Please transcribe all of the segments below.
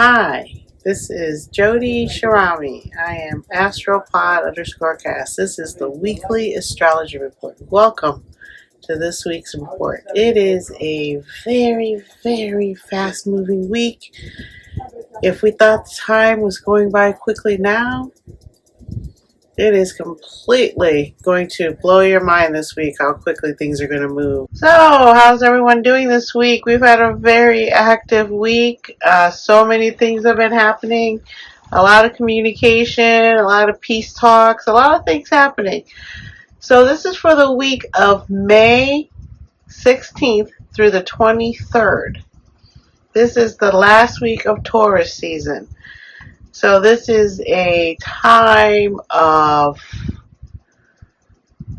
Hi, this is Jody Shirami. I am astropod_cast. This is the weekly astrology report. Welcome to this week's report. It is a very, very fast moving week. If we thought time was going by quickly now, it is completely going to blow your mind this week how quickly things are going to move. So, how's everyone doing this week? We've had a very active week. So many things have been happening. A lot of communication, a lot of peace talks, a lot of things happening. So, this is for the week of May 16th through the 23rd. This is the last week of Taurus season. So, this is a time of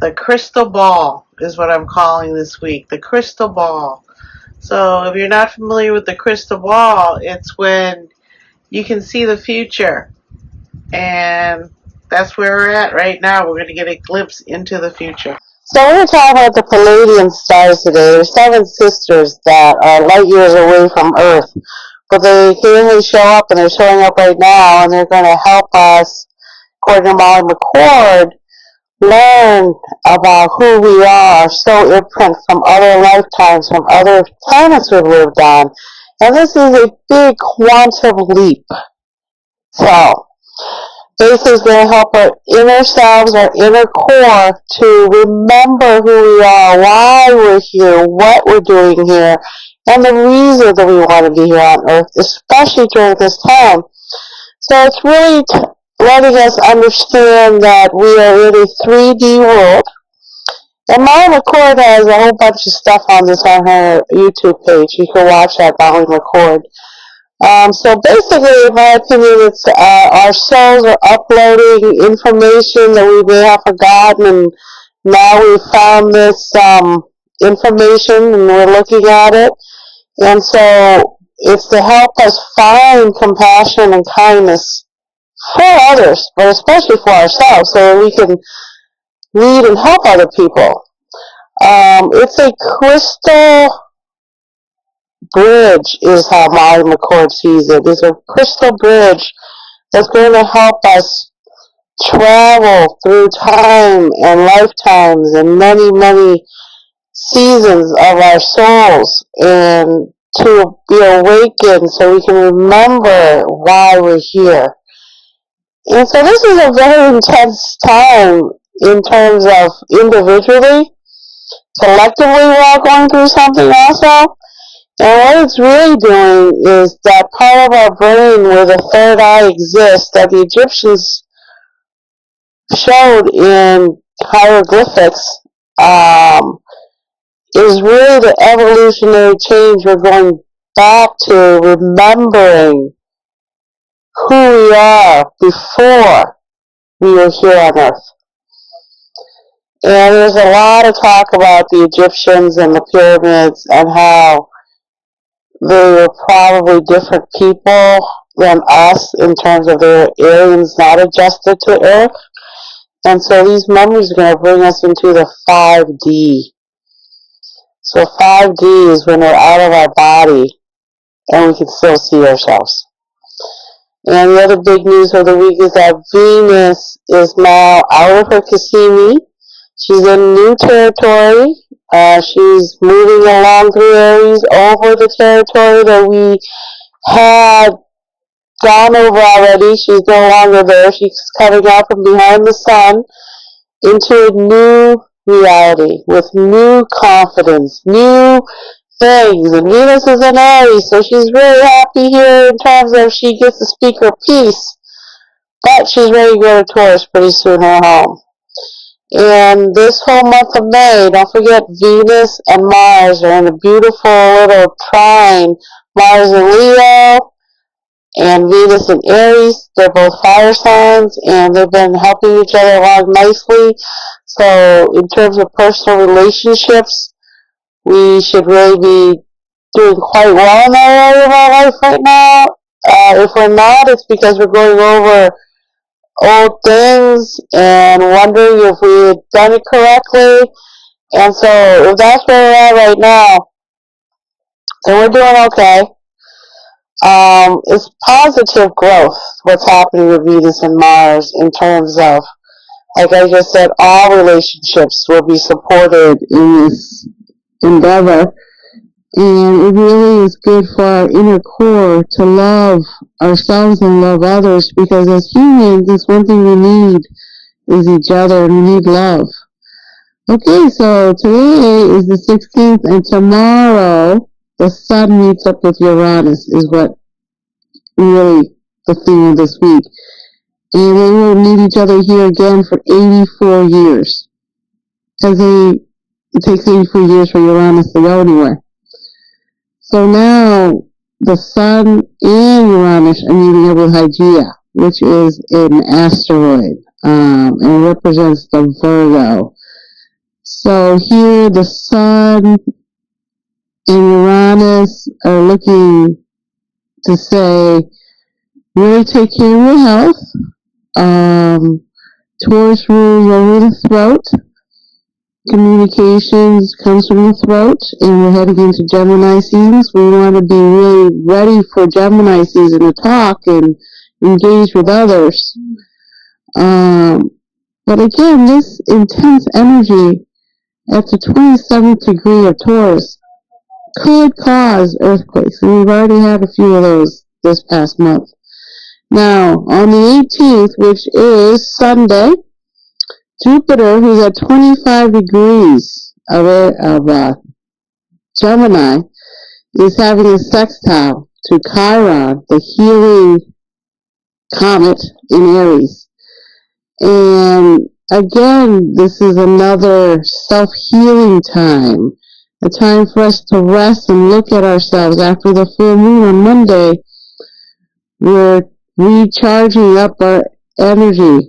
the crystal ball is what I'm calling this week. The crystal ball. So if you're not familiar with the crystal ball, it's when you can see the future. And that's where we're at right now. We're going to get a glimpse into the future. So we're going to talk about the Palladian stars today. There's 7 sisters that are light years away from Earth. But they occasionally show up, and they're showing up right now, and they're going to help us, according to Molly McCord, learn about who we are, so imprint from other lifetimes, from other planets we've lived on. And this is a big quantum leap. So, this is going to help our inner selves, our inner core, to remember who we are, why we're here, what we're doing here, and the reason that we want to be here on Earth, especially during this time. So it's really letting us understand that we are in a 3D world. And Molly McCord has a whole bunch of stuff on this on her YouTube page. You can watch that, Molly McCord. So basically, in my opinion, it's our souls are uploading information that we may have forgotten, and now we've found this information and we're looking at it. And so it's to help us find compassion and kindness for others, but especially for ourselves, so that we can lead and help other people. It's a crystal bridge, is how Molly McCord sees it. It's a crystal bridge that's going to help us travel through time and lifetimes and many, many seasons of our souls, and to be awakened so we can remember why we're here. And so this is a very intense time in terms of individually. Collectively, we're all going through something also. And what it's really doing is that part of our brain where the third eye exists, that the Egyptians showed in hieroglyphics, is really the evolutionary change. We're going back to remembering who we are before we were here on Earth. And there's a lot of talk about the Egyptians and the pyramids and how they were probably different people than us in terms of their aliens not adjusted to Earth. And so these memories are going to bring us into the 5D. So 5D is when we're out of our body and we can still see ourselves. And the other big news of the week is that Venus is now out of her Cassini. She's in new territory. She's moving along through Aries over the territory that we had gone over already. She's no longer there. She's coming out from behind the sun into a new reality with new confidence, new things. And Venus is in Aries, so she's really happy here in terms of she gets to speak her piece. But she's ready to go to Taurus pretty soon, her home. And this whole month of May, don't forget Venus and Mars are in a beautiful little trine. Mars in Leo and Venus in Aries. They're both fire signs, and they've been helping each other along nicely. So in terms of personal relationships, we should really be doing quite well in that area of our life right now. If we're not, it's because we're going over old things and wondering if we had done it correctly. And so if that's where we're at right now, then we're doing okay. It's positive growth, what's happening with Venus and Mars in terms of, like I just said, all relationships will be supported in this endeavor. And it really is good for our inner core to love ourselves and love others, because as humans, it's one thing we need is each other, and we need love. Okay, so today is the 16th, and tomorrow the Sun meets up with Uranus is what really the theme of this week. And they will meet each other here again for 84 years. It takes 84 years for Uranus to go anywhere. So now the Sun and Uranus are meeting up with Hygeia, which is an asteroid, and it represents the Virgo. So here the Sun and Uranus are looking to say, really take care of your health. Taurus rules over the throat. Communications comes from the throat, and we're heading into Gemini season, so we want to be really ready for Gemini season to talk and engage with others. But again, this intense energy at the 27th degree of Taurus could cause earthquakes, and we've already had a few of those this past month. Now, on the 18th, which is Sunday, Jupiter, who's at 25 degrees of Gemini, is having a sextile to Chiron, the healing comet in Aries. And again, this is another self-healing time, a time for us to rest and look at ourselves. After the full moon on Monday, we're recharging up our energy.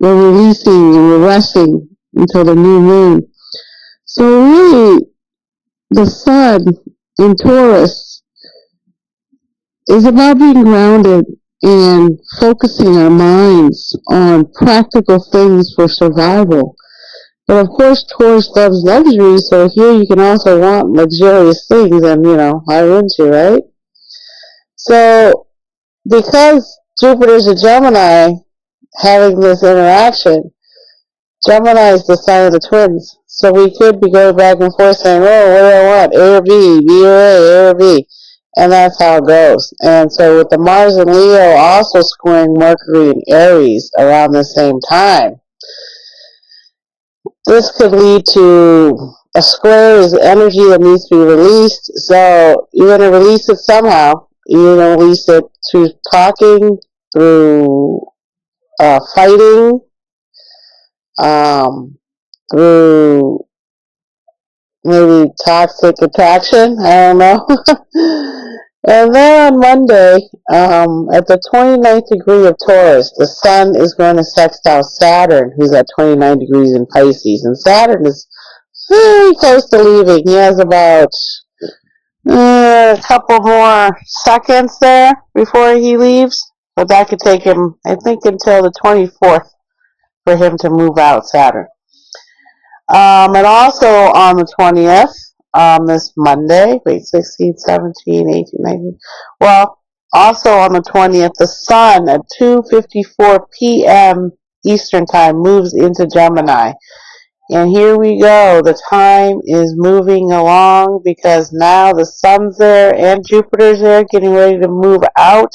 We're releasing and we're resting until the new moon. So really, the Sun in Taurus is about being grounded and focusing our minds on practical things for survival. But of course, Taurus loves luxury, so here you can also want luxurious things and, hire into, right? So, because Jupiter's a Gemini having this interaction, Gemini is the sign of the twins. So we could be going back and forth saying, oh, what do I want? A or B, B or A or B. And that's how it goes. And so with the Mars and Leo also squaring Mercury and Aries around the same time, this could lead to a square is energy that needs to be released. So you're going to release it somehow. You're going to release it through talking, through fighting, through maybe toxic attraction. I don't know. And then on Monday, at the 29th degree of Taurus, the Sun is going to sextile Saturn, who's at 29 degrees in Pisces. And Saturn is very close to leaving. He has about a couple more seconds there before he leaves. But that could take him, I think, until the 24th for him to move out, Saturn. And also on the 20th, this Monday, 16, 17, 18, 19. Well, also on the 20th, the Sun at 2:54 p.m. Eastern Time moves into Gemini. And here we go. The time is moving along because now the Sun's there and Jupiter's there, getting ready to move out.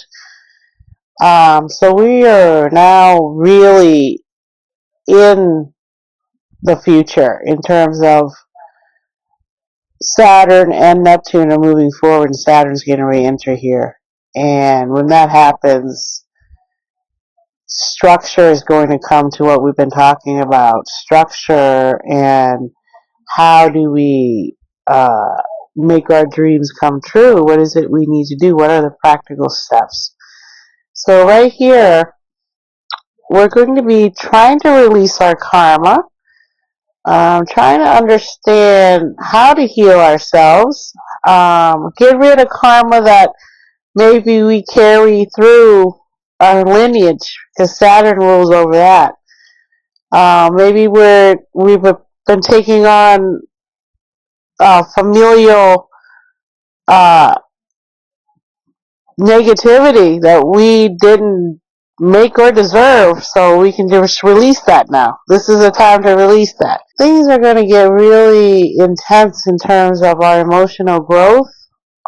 So we are now really in the future in terms of Saturn and Neptune are moving forward, and Saturn's going to re-enter here. And when that happens, structure is going to come to what we've been talking about. Structure and how do we make our dreams come true? What is it we need to do? What are the practical steps? So right here, we're going to be trying to release our karma. Trying to understand how to heal ourselves, get rid of karma that maybe we carry through our lineage, because Saturn rules over that. Maybe we've been taking on familial negativity that we didn't make or deserve, so we can just release that now. This is a time to release that. Things are going to get really intense in terms of our emotional growth,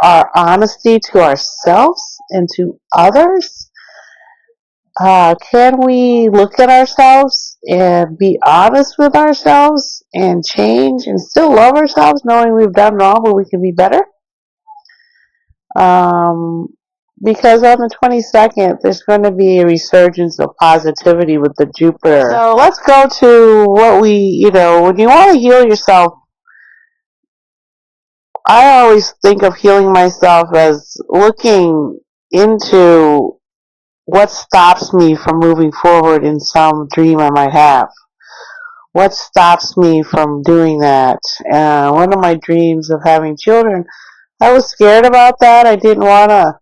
our honesty to ourselves and to others. Can we look at ourselves and be honest with ourselves and change and still love ourselves knowing we've done wrong but we can be better? Because on the 22nd, there's going to be a resurgence of positivity with the Jupiter. So let's go to what when you want to heal yourself, I always think of healing myself as looking into what stops me from moving forward in some dream I might have. What stops me from doing that? One of my dreams of having children, I was scared about that. I didn't want to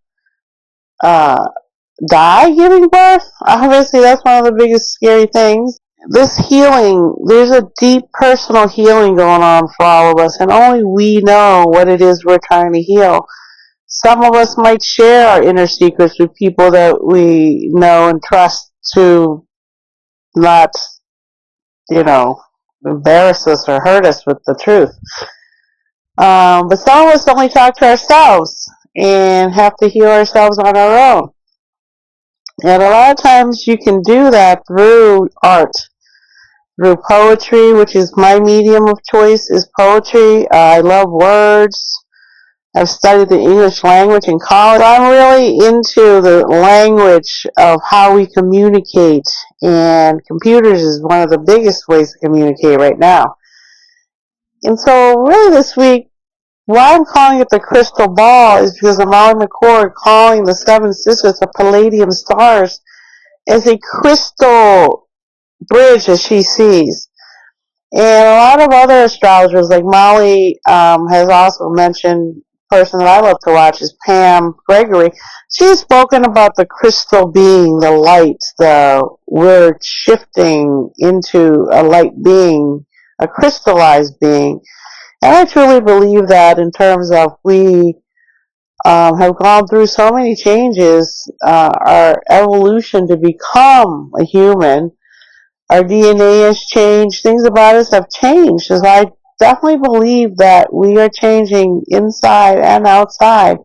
die giving birth. Obviously, that's one of the biggest scary things. This healing, there's a deep personal healing going on for all of us, and only we know what it is we're trying to heal. Some of us might share our inner secrets with people that we know and trust to not, embarrass us or hurt us with the truth. But some of us only talk to ourselves and have to heal ourselves on our own. And a lot of times you can do that through art, through poetry, which is my medium of choice, is poetry. I love words. I've studied the English language in college. I'm really into the language of how we communicate, and computers is one of the biggest ways to communicate right now. And so really this week, why I'm calling it the crystal ball is because of Molly McCord calling the Seven Sisters of Palladium stars as a crystal bridge that she sees. And a lot of other astrologers, like Molly has also mentioned, a person that I love to watch is Pam Gregory. She's spoken about the crystal being, the light, we're shifting into a light being, a crystallized being. And I truly believe that in terms of we have gone through so many changes, our evolution to become a human, our DNA has changed, things about us have changed. So I definitely believe that we are changing inside and outside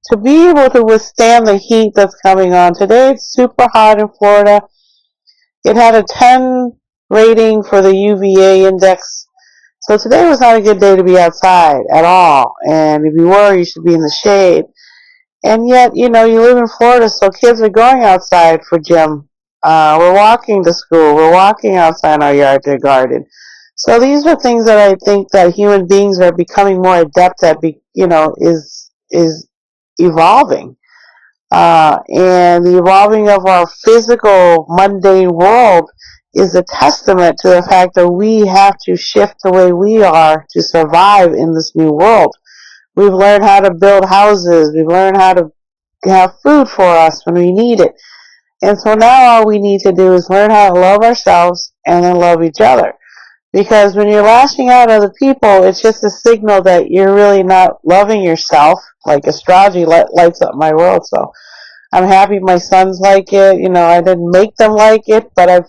to be able to withstand the heat that's coming on. Today it's super hot in Florida. It had a 10 rating for the UVA index. So today was not a good day to be outside at all. And if you were, you should be in the shade. And yet, you live in Florida, so kids are going outside for gym. We're walking to school. We're walking outside in our yard to garden. So these are things that I think that human beings are becoming more adept at, is evolving. And the evolving of our physical, mundane world is a testament to the fact that we have to shift the way we are to survive in this new world. We've learned how to build houses. We've learned how to have food for us when we need it. And so now all we need to do is learn how to love ourselves and then love each other. Because when you're lashing out at other people, it's just a signal that you're really not loving yourself. Like astrology lights up my world, so I'm happy my sons like it. I didn't make them like it, but I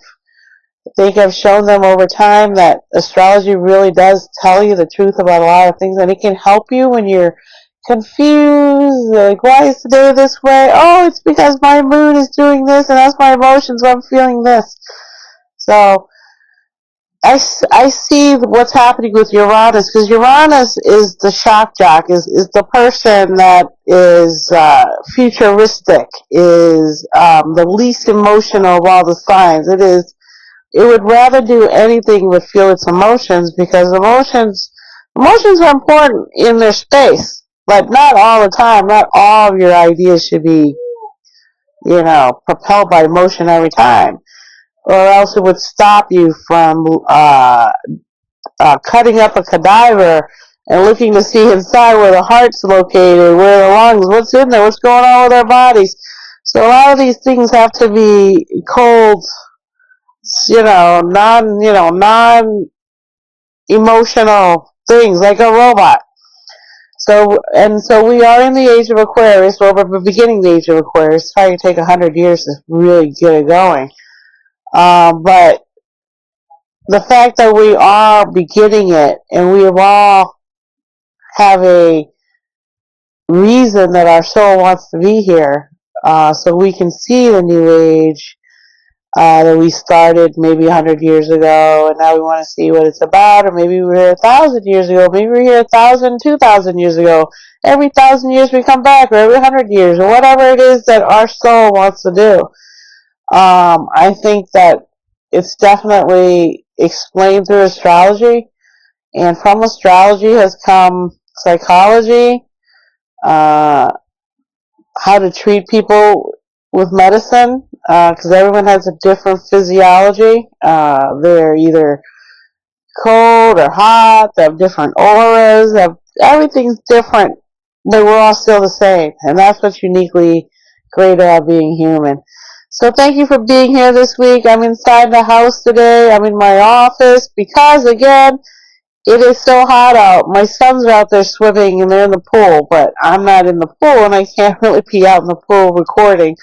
think I've shown them over time that astrology really does tell you the truth about a lot of things, and it can help you when you're confused, like, why is today this way? Oh, it's because my mood is doing this, and that's my emotions, I'm feeling this. So I see what's happening with Uranus, because Uranus is the shock jock, is the person that is futuristic, is the least emotional of all the signs. It would rather do anything but feel its emotions, because emotions are important in their space, but not all the time. Not all of your ideas should be, propelled by emotion every time, or else it would stop you from cutting up a cadaver and looking to see inside where the heart's located, where the lungs, what's in there, what's going on with our bodies. So a lot of these things have to be cold, non-emotional things, like a robot. So we are in the age of Aquarius. Well, we're beginning the age of Aquarius. It's probably take 100 years to really get it going. But the fact that we are beginning it, and we all have a reason that our soul wants to be here, so we can see the new age that we started maybe 100 years ago, and now we want to see what it's about, or maybe we were here 1,000 years ago, maybe we were here 1,000, 2,000 years ago. Every 1,000 years we come back, or every 100 years, or whatever it is that our soul wants to do. I think that it's definitely explained through astrology, and from astrology has come psychology, how to treat people with medicine, because everyone has a different physiology. They're either cold or hot, they have different auras, everything's different, but we're all still the same, and that's what's uniquely great about being human. So thank you for being here this week. I'm inside the house today. I'm in my office because, again, it is so hot out. My sons are out there swimming and they're in the pool, but I'm not in the pool and I can't really be out in the pool recording.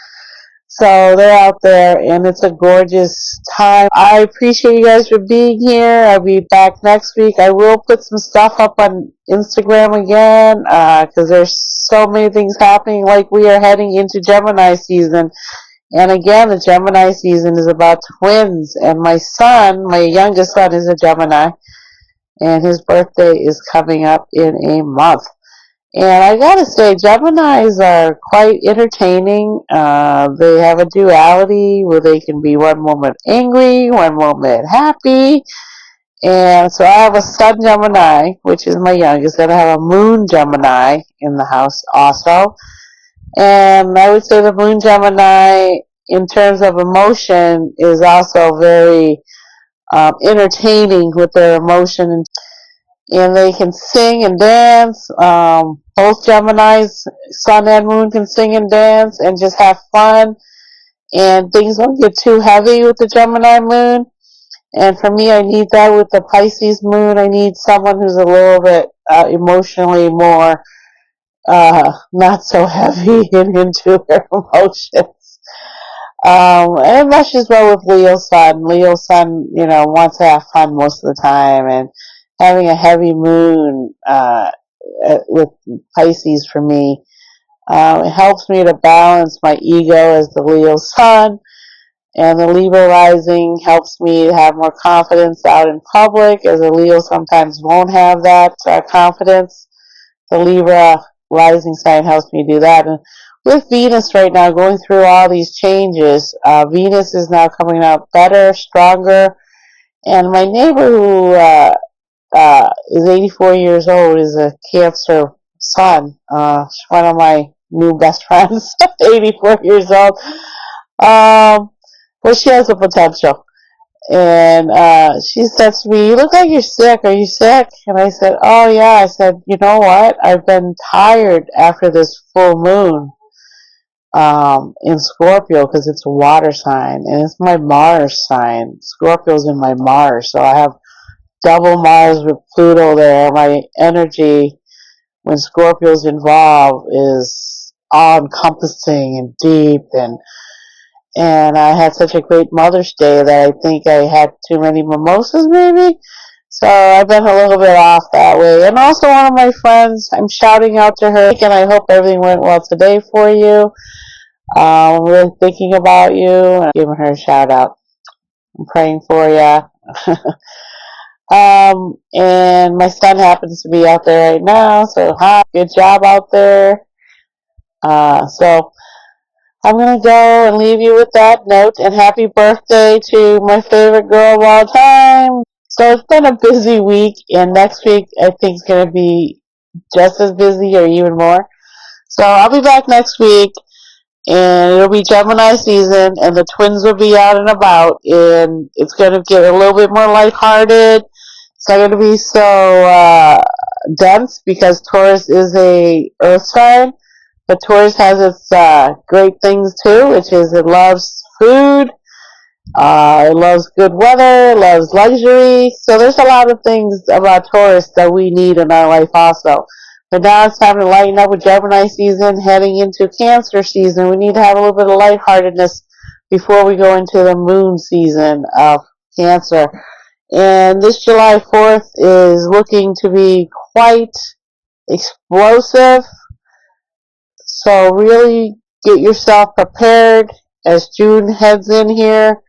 So they're out there and it's a gorgeous time. I appreciate you guys for being here. I'll be back next week. I will put some stuff up on Instagram again, because there's so many things happening. Like, we are heading into Gemini season. And again, the Gemini season is about twins. And my son, my youngest son, is a Gemini. And his birthday is coming up in a month. And I gotta say, Geminis are quite entertaining. They have a duality where they can be one moment angry, one moment happy. And so I have a Sun Gemini, which is my youngest, and I have a Moon Gemini in the house also. And I would say the Moon Gemini, in terms of emotion, is also very entertaining with their emotion, and they can sing and dance. Both Geminis, Sun and Moon, can sing and dance and just have fun, and things don't get too heavy with the Gemini Moon. And for me, I need that with the Pisces Moon. I need someone who's a little bit emotionally more not so heavy and into their emotions. And it meshes well with Leo Sun. Leo Sun, wants to have fun most of the time, and having a heavy moon with Pisces for me, it helps me to balance my ego as the Leo Sun, and the Libra rising helps me to have more confidence out in public, as a Leo sometimes won't have that confidence. The Libra rising sign helps me do that. And with Venus right now going through all these changes, Venus is now coming out better, stronger. And my neighbor who is 84 years old is a Cancer Sun. She's one of my new best friends, 84 years old. But she has the potential. And she said to me, "You look like you're sick. Are you sick?" And I said, "Oh, yeah." I said, "You know what? I've been tired after this full moon in Scorpio, because it's a water sign, and it's my Mars sign. Scorpio's in my Mars, so I have double Mars with Pluto there. My energy, when Scorpio's involved, is all-encompassing and deep, and I had such a great Mother's Day that I think I had too many mimosas, maybe. So I've been a little bit off that way. And also, one of my friends, I'm shouting out to her, and I hope everything went well today for you. I'm really thinking about you, and I'm giving her a shout out. I'm praying for you. And my son happens to be out there right now, so hi, good job out there. So I'm going to go and leave you with that note, and happy birthday to my favorite girl of all time. So it's been a busy week, and next week I think is going to be just as busy or even more. So I'll be back next week, and it'll be Gemini season, and the twins will be out and about, and it's going to get a little bit more lighthearted. It's not going to be so dense, because Taurus is a earth sign. But Taurus has its great things too, which is it loves food, it loves good weather, it loves luxury. So there's a lot of things about Taurus that we need in our life also. But now it's time to lighten up with Gemini season, heading into Cancer season. We need to have a little bit of lightheartedness before we go into the moon season of Cancer. And this July 4th is looking to be quite explosive. So really get yourself prepared as June heads in here.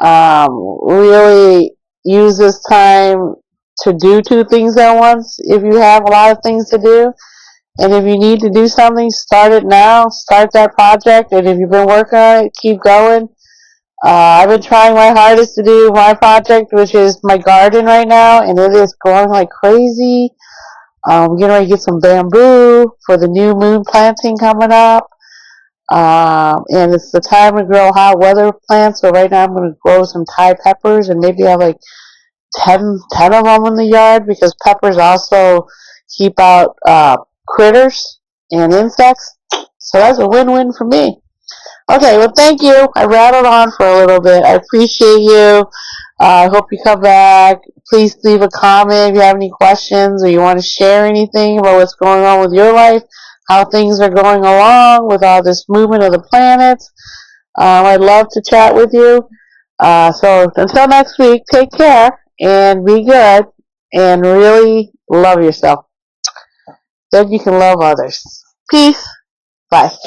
Really use this time to do two things at once if you have a lot of things to do. And if you need to do something, start it now. Start that project. And if you've been working on it, keep going. I've been trying my hardest to do my project, which is my garden right now, and it is growing like crazy. We're getting ready to get some bamboo for the new moon planting coming up. And it's the time to grow hot weather plants. So right now I'm going to grow some Thai peppers and maybe have like 10 of them in the yard, because peppers also keep out critters and insects. So that's a win-win for me. Okay, well, thank you. I rattled on for a little bit. I appreciate you. I hope you come back. Please leave a comment if you have any questions or you want to share anything about what's going on with your life, how things are going along with all this movement of the planets. I'd love to chat with you. So until next week, take care and be good and really love yourself. Then you can love others. Peace. Bye.